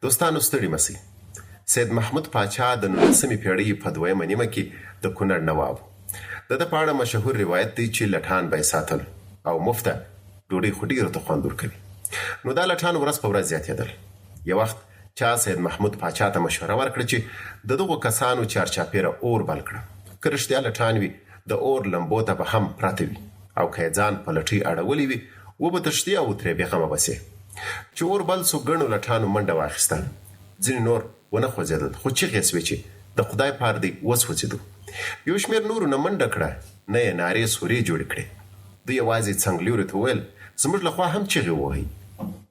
دوستانو ستړي مسئ. سید محمود پاچا د 19مې پیړۍ په 2مه نیمه کې د کونړ نواب. د په اړه مشهور روایت دی چې لټان به ساتل او مفته ډوډۍ خو ډیره ته خوند ورکوي. نو دا لټان ورځ په ورځ زیاتېدل. یو وخت چا سید محمود پاچا ته مشوره ورکړه چې د دغو کسانو چارچاپیره اور بل کړه. که رښتیا لټان وي د اور لمبو ته به هم پراته وي او که ځان په لټۍ اړولی وي وبه تښتي او ترې بېغمه بسې. چې اور بل سو ګڼو لټانو منډه واخیسته. ځینې نور ونه خوځېدل خو چیغې سوې چې د خدای پار دی وسوځېدو. یو شمېر نورو نه منډه کړه، نه یې نارې سورې جوړې کړې. دوی یوازې څنګلوري ته وویل زموږ لخوا هم چیغې ووهئ.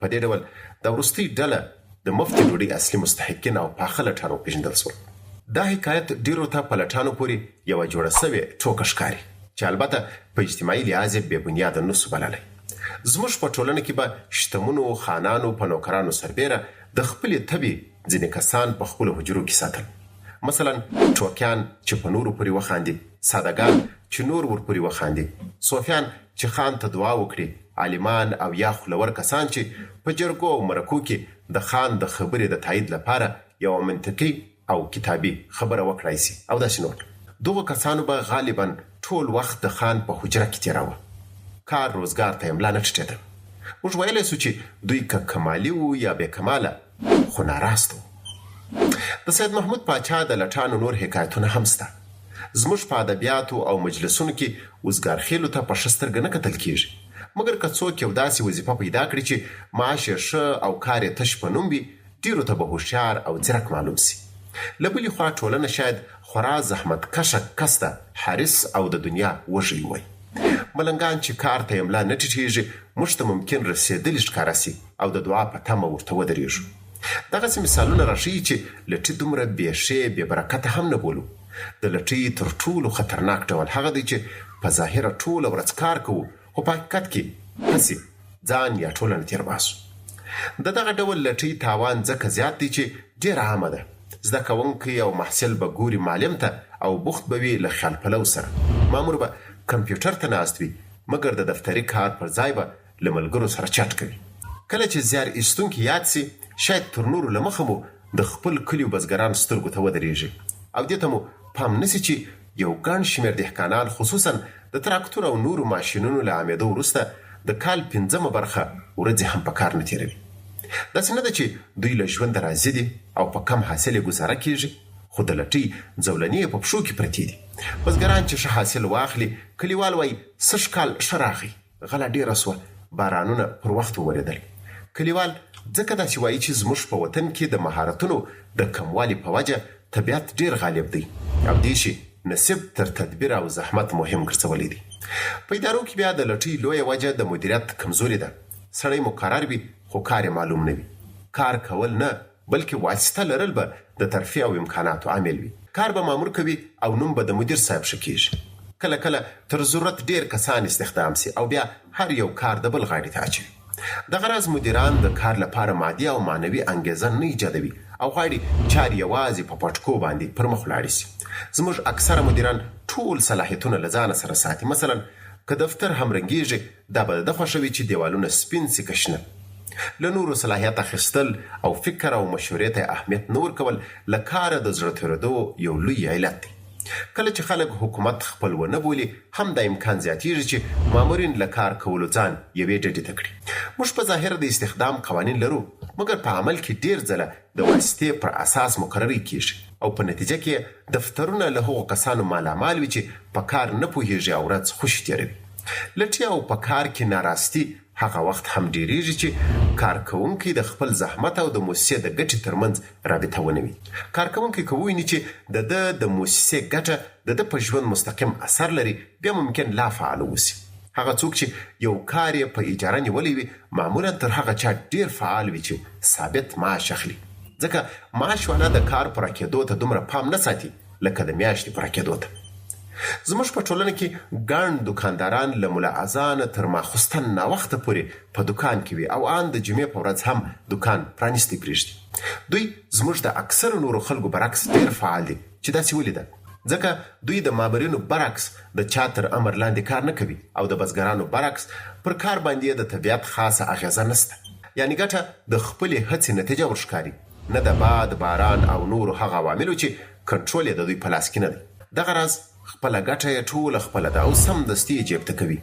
په دې ډول د وروستۍ ډله د مفتې ډوډۍ اصلي مستحقین او پاخه لټان وپېژندل شول. دا حکایت ډیرو ته په لټانو پورې یوه جوړه سوې ټوکه ښکاري چې البته په اجتماعي لحاظ بې بنیاده نسو بللی. زموږ په ټولنه کې به شتمنو خانانو په نوکرانو سربیره د خپلې تبې ځینې کسان په خپلو حجرو کې ساتل. مثلا ټوکیان چې په نورو پورې وخاندي، سادهګان چې نور ور پورې وخاندي، صوفیان چې خان ته دعا وکړي، عالمان او یا خولور کسان چې په جرګو او مرکو کې د خان د خبرې د تایید لپاره یو منطقي او کتابي خبره وکړای شي او داسې نور. دغو کسانو به غالبا ټول وخت د خان په حجره کې تیراوه. کار روزګار ته املا نه ټیټېدل. موږ ویلی سو چې دوی که کمالي وو یا بې کماله خو ناراست وو. د سید محمود پاچا د لټانو نور حکایتونه هم سته. زموږ په ادبیاتو او مجلسونو کې وزګارخېلو ته په ښه سترګه نه کتل کېږي، مګر که څوک یو داسې وظیفه پیدا کړي چې معاش یې ښه او کار یې تش په نوم وي، ډېرو ته به هوښیار او ځیرک معلوم سي. له بلې خوا ټولنه شاید خورا زحمتکشه کس ته حریص او د دنیا وږی وای. ملنګان چې کار ته املا نه ټیټېږي موږ ته ممکن رسېدلي ښکاره سي او د دعا په تمه ورته ودرېږو. دغسې مثالونه راښیي چې لټي دومره بېښې بې برکته هم نه بولو. د لټۍ تر ټولو خطرناک ډول هغه دی چې په ظاهره ټوله ورځ کار کوو خو په حقیقت کې هسې ځان یا ټولنه تېر باسو. د دغه ډول لټۍ تاوان ځکه زیات دی چې ډېره عامه ده. زده کوونکی او محصل به ګوري معلم ته او بوخت به وي له خیال پلو سره. مامور به کمپیوټر ته ناست وي مګر د دفتري کار پر ځای به له ملګرو سره چټ کوي. کله چې زیار ایستونکي یاد سي شاید تر نورو له مخه مو د خپل کلیو بزګرانو سترګو ته ودرېږي او دې ته مو پام نسي چې یو ګڼ شمېر دهقانان خصوصا د تراکتور او نورو ماشینونو له عامېدو وروسته د کال 5مه برخه ورځې هم په کار نه تېروي. داسې نه ده چې دوی له ژونده راضي دي او په کم حاصل یې ګزاره کېږي، خو د لټۍ زولنې په پښو کې پرتې دي. بزګران چې ښه حاصل واخلي کلیوال وایي سږ کال ښه راغی، غله ډېره سوه، بارانونه پر وخت وورېدل. کلیوال ځکه داسې وایي چې زموږ په وطن کې د مهارتونو د کموالي په وجه طبیعت ډېر غالب دی او دې شي نصیب تر تدبیر او زحمت مهم ګرځولی دی. په ادارو کې بیا د لټۍ لویه وجه د مدیریت کمزوري ده. سړی مقرر وي خو کار یې معلوم نه وي. کار کول نه بلکې واسطه لرل به د ترفیع او امکاناتو عامل وي. کار به مامور کوي او نوم به د مدیر صاحب ښه کېږي. کله کله تر ضرورت ډېر کسان استخدام سي او بیا هر یو کار د بل غاړې ته اچوي. دغه راز مدیران د کار لپاره مادي او معنوي انګېزه نه ایجادوي او غواړي چارې یوازې په پټکو باندې پر مخ ولاړې سي. زموږ اکثره مدیران ټول صلاحیتونه له ځانه سره ساتي. مثلا که دفتر هم رنګېږي دا به د خوښوي چې دیوالونه سپین سي که شنه. له نورو صلاحیت اخیستل او فکر او مشورې ته اهمیت نه ورکول له کاره د زړه تېرېدو یو لوی علت دی. کله چې خلک حکومت خپل ونه بولي هم دا امکان زیاتېږي چې مامورین له کار کولو ځان یوې ډډې ته کړي. موږ په ظاهر د استخدام قوانین لرو مګر په عمل کې ډېر ځله د واسطې پر اساس مقررې کېږي او په نتیجه کې دفترونه له هغو کسانو مالامال وي چې په کار نه پوهېږي او ورځ خوشي تېروي. لټي او په کار کې ناراستي هغه وخت هم ډېرېږي چې کارکوونکی د خپل زحمت او د موسسې د ګټې ترمنځ رابطه ونه وي. کارکوونکی که وویني چې د ده د موسسې ګټه د ده په ژوند مستقیم اثر لري بیا ممکن لا فعاله اوسي. هغه څوک چې یو کار یې په اجاره نیولی وي معمولا تر هغه چا ډېر فعال وي چې ثابت معاش اخلي، ځکه معاش والا د کار پوره کېدو ته دومره پام نه ساتي لکه د میاشتې پوره کېدو ته. زموږ په ټولنه کې ګڼ دکانداران له ملا اذانه تر ماخوستن ناوخته پورې په دکان کې وي او ان د جمعې په ورځ هم دکان پرانیستی پرېږدي. دوی زموږ د اکثرو نورو خلکو برعکس ډېر فعال دي چې داسې ولې ده ځکه دوی د مامورینو برعکس د چا تر امر لاندې کار نه کوي او د بزګرانو برعکس پر کار باندې د طبیعت خاصه اغیزه نشته. یعنی ګټه د خپلې هڅې نتیجه ورښکاري نه د باد باران او نور هغه عواملو چې کنټرول یې د دوی په لاس کې نه دی. دغه راز خپله ګټه یې ټوله خپله ده او سمدستي یې جیب ته کوي.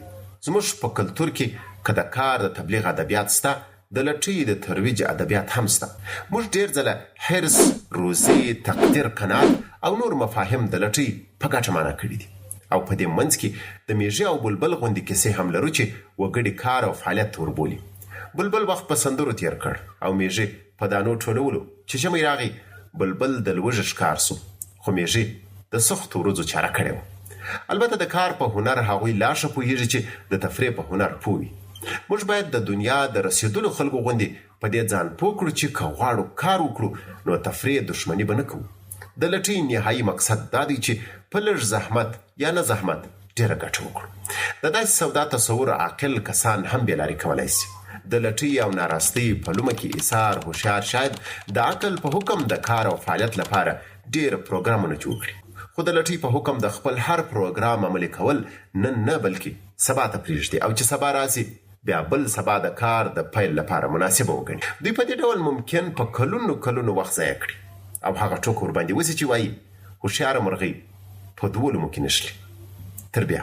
زموږ په کلتور کې که د کار د تبلیغ ادبیات سته، د لټۍ د ترویج ادبیات هم سته. موږ ډېر ځله حرص، روزي، تقدیر، قناعت او نور مفاهیم د لټۍ په ګټه معنا کړي دي. او په دې منځ کې د میږي او بلبل غوندې کیسې هم لرو چې وګړي کار او فعالیت وربولي. بلبل وخت په سندرو تیر کړ او میږي په دانو ټولولو. چې ژمی راغی بلبل د لوږې ښکار سو، خو میږي د سختو ورځو چاره کړې وه. البته د کار په هنر هغوی لا ښه پوهېږي چې د تفریح په هنر پوه وي. موږ باید د دنیا د رسیدلو خلکو غوندې په دې ځان پوه کړو چې که غواړو کار وکړو نو تفریح دښمني به نه کوو. د لټۍ نهایي مقصد دا دی چې په لږ زحمت یا نه زحمت ډېره ګټه وکړو. د داسې سودا تصور عاقل کسان هم بېلارې کولی شي. د لټۍ او ناراستۍ په لومه کې ایثار هوښیار شاید د عقل په حکم د کار او فعالیت لپاره ډېر پروګرامونه جوړ کړي، خو د لټۍ په حکم د خپل هر پروګرام عملي کول نن نه بلکې سبا ته پرېږدي، او چې سبا راسي بیا بل سبا د کار د پیل لپاره مناسبه وګڼي. دوی په دې ډول ممکن په کلونو وخت ضایع کړي او هغه ټوکه ورباندې وسي چې وایي هوښیاره مرغۍ په 2 لومو کې نشلي. تر بیا.